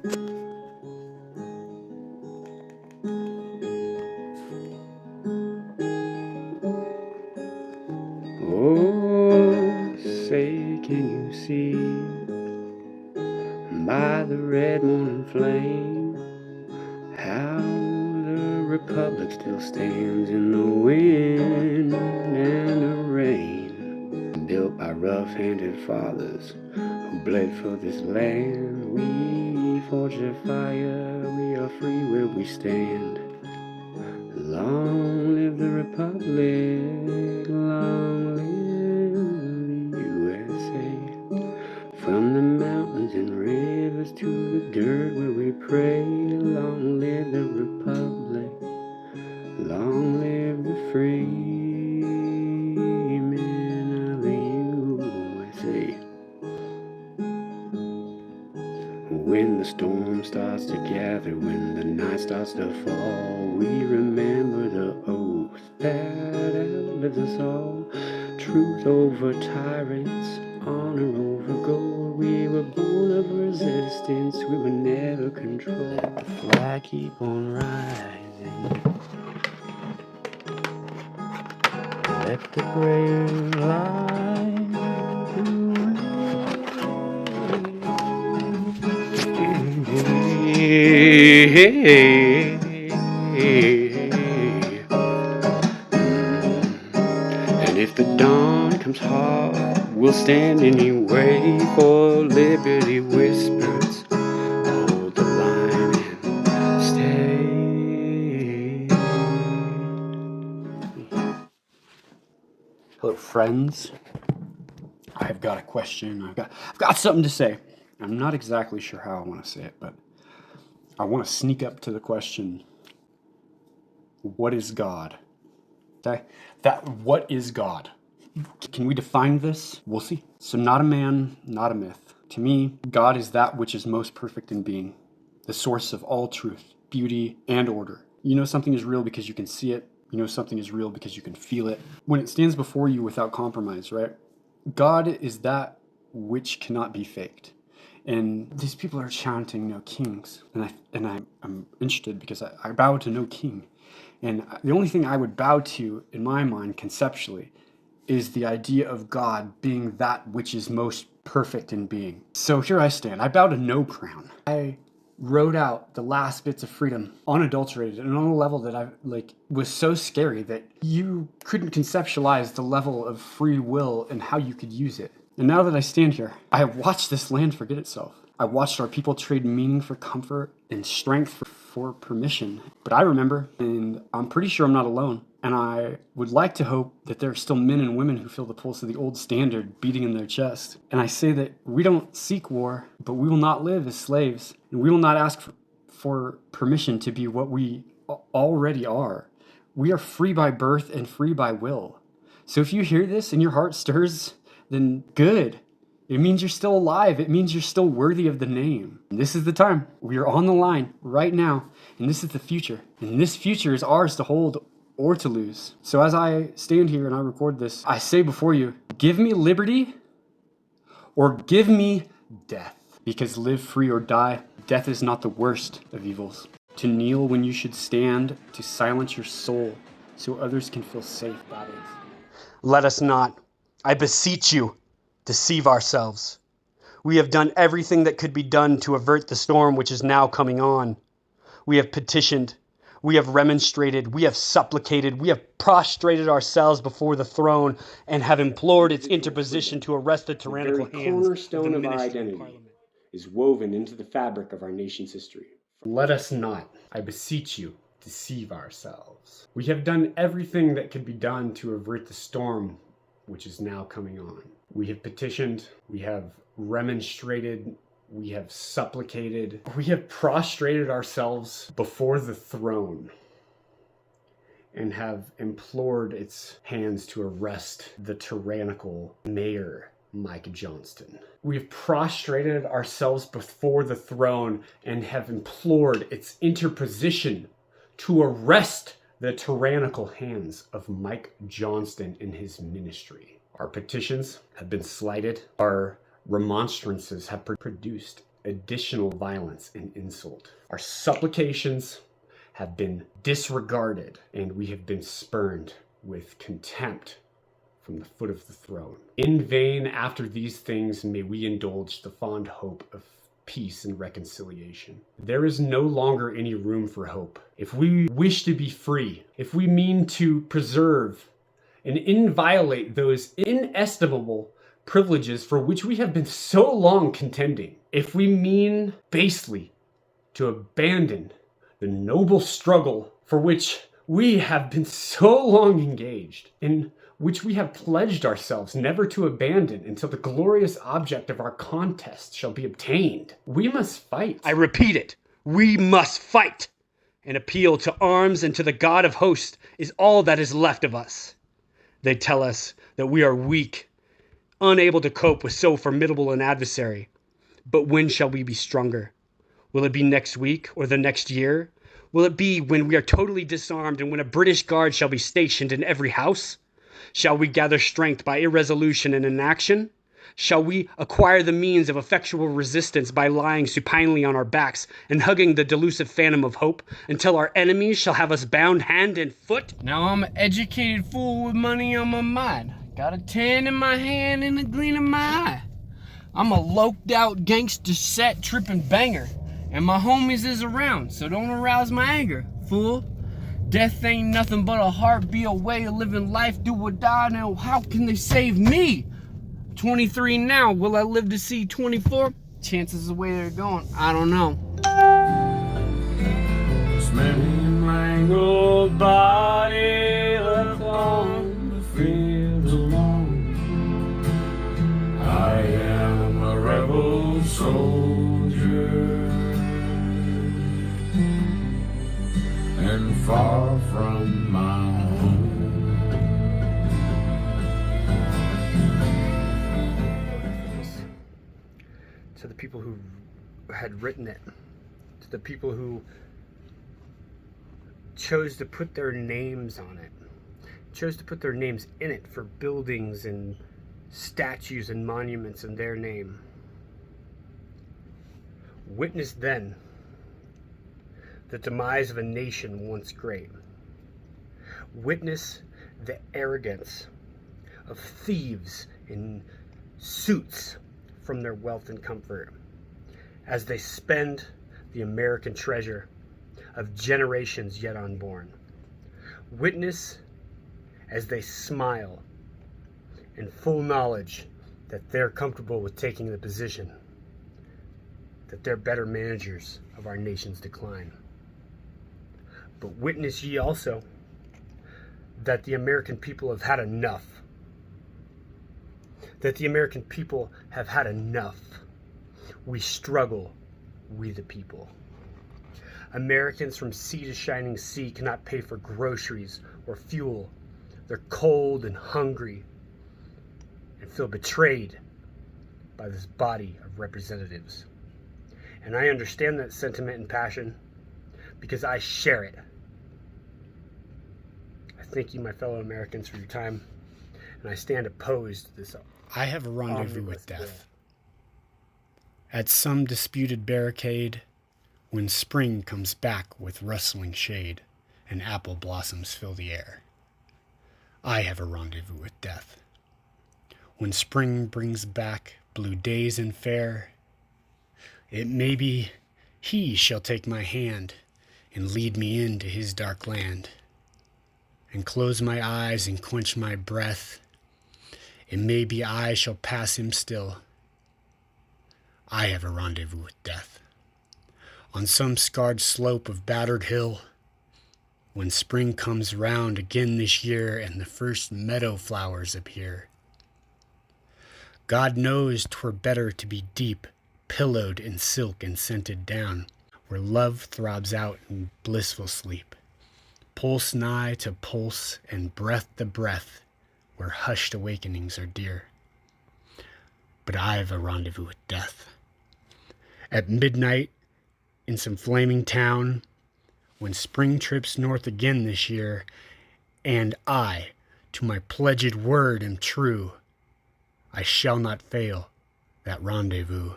Oh, say, can you see by the red morning flame how the republic still stands in the wind and the rain, built by rough-handed fathers who bled for this land? We forged a fire, we are free where we stand. Long live the republic, long live the USA. From the mountains and rivers to the dirt where we pray, long live the republic, long live the free men of the USA. When the storm starts to gather, when the night starts to fall, we remember the oath that outlives us all. Truth over tyrants, honor over gold. We were born of resistance, we were never controlled. The flag keep on rising. Let the brave light and if the dawn comes hard, we'll stand anyway, for liberty whispers, hold the line and stay. Hello, friends. I've got a question. I've got something to say. I'm not exactly sure how I want to say it, but I want to sneak up to the question, what is God? Okay? What is God? Can we define this? We'll see. So not a man, not a myth. To me, God is that which is most perfect in being, the source of all truth, beauty, and order. You know something is real because you can see it. You know something is real because you can feel it. When it stands before you without compromise, right? God is that which cannot be faked. And these people are chanting no kings. And I'm interested because I bow to no king. And the only thing I would bow to, in my mind, conceptually, is the idea of God being that which is most perfect in being. So here I stand. I bow to no crown. I wrote out the last bits of freedom, unadulterated, and on a level that was so scary that you couldn't conceptualize the level of free will and how you could use it. And now that I stand here, I have watched this land forget itself. I watched our people trade meaning for comfort and strength for permission. But I remember, and I'm pretty sure I'm not alone, and I would like to hope that there are still men and women who feel the pulse of the old standard beating in their chest. And I say that we don't seek war, but we will not live as slaves, and we will not ask for permission to be what we already are. We are free by birth and free by will. So if you hear this and your heart stirs, then good. It means you're still alive. It means you're still worthy of the name. And this is the time. We are on the line right now, and this is the future. And this future is ours to hold or to lose. So as I stand here and I record this, I say before you, give me liberty or give me death. Because live free or die, death is not the worst of evils. To kneel when you should stand, to silence your soul so others can feel safe, that is. Let us not, I beseech you, deceive ourselves. We have done everything that could be done to avert the storm which is now coming on. We have petitioned, we have remonstrated, we have supplicated, we have prostrated ourselves before the throne and have implored its interposition to arrest the tyrannical hands. The cornerstone of our identity is woven into the fabric of our nation's history. Let us not, I beseech you, deceive ourselves. We have done everything that could be done to avert the storm which is now coming on. We have petitioned, we have remonstrated, we have supplicated, we have prostrated ourselves before the throne and have implored its hands to arrest the tyrannical mayor, Mike Johnston. We have prostrated ourselves before the throne and have implored its interposition to arrest the tyrannical hands of Mike Johnston in his ministry. Our petitions have been slighted. Our remonstrances have produced additional violence and insult. Our supplications have been disregarded, and we have been spurned with contempt from the foot of the throne. In vain, after these things, may we indulge the fond hope of peace and reconciliation. There is no longer any room for hope. If we wish to be free, if we mean to preserve and inviolate those inestimable privileges for which we have been so long contending, if we mean basely to abandon the noble struggle for which we have been so long engaged, in which we have pledged ourselves never to abandon until the glorious object of our contest shall be obtained, we must fight. I repeat it, we must fight. An appeal to arms and to the God of hosts is all that is left of us. They tell us that we are weak, unable to cope with so formidable an adversary. But when shall we be stronger? Will it be next week or the next year? Will it be when we are totally disarmed and when a British guard shall be stationed in every house? Shall we gather strength by irresolution and inaction? Shall we acquire the means of effectual resistance by lying supinely on our backs and hugging the delusive phantom of hope until our enemies shall have us bound hand and foot? Now I'm an educated fool with money on my mind. Got a tan in my hand and a gleam in my eye. I'm a loped out gangster set tripping banger, and my homies is around, so don't arouse my anger, fool. Death ain't nothing but a heartbeat away, a living life, do or die. Now how can they save me? 23 now, will I live to see 24? Chances the way they're going, I don't know. This mangled body left on the field alone. I am a rebel soldier, and far from my home. To the people who had written it, to the people who chose to put their names on it, chose to put their names in it for buildings and statues and monuments in their name. Witness then the demise of a nation once great. Witness the arrogance of thieves in suits from their wealth and comfort as they spend the American treasure of generations yet unborn. Witness as they smile in full knowledge that they're comfortable with taking the position, that they're better managers of our nation's decline. But witness ye also that the American people have had enough. That the American people have had enough. We struggle, we the people. Americans from sea to shining sea cannot pay for groceries or fuel. They're cold and hungry and feel betrayed by this body of representatives. And I understand that sentiment and passion because I share it. I thank you, my fellow Americans, for your time, and I stand opposed to this. I have a rendezvous with death. At some disputed barricade, when spring comes back with rustling shade and apple blossoms fill the air. I have a rendezvous with death. When spring brings back blue days and fair, it may be he shall take my hand and lead me into his dark land, and close my eyes and quench my breath. It may be I shall pass him still. I have a rendezvous with death. On some scarred slope of battered hill, when spring comes round again this year and the first meadow flowers appear. God knows 'twere better to be deep, pillowed in silk and scented down, where love throbs out in blissful sleep, pulse nigh to pulse and breath to breath, where hushed awakenings are dear. But I've a rendezvous with death. At midnight, in some flaming town, when spring trips north again this year, and I, to my pledged word am true, I shall not fail that rendezvous.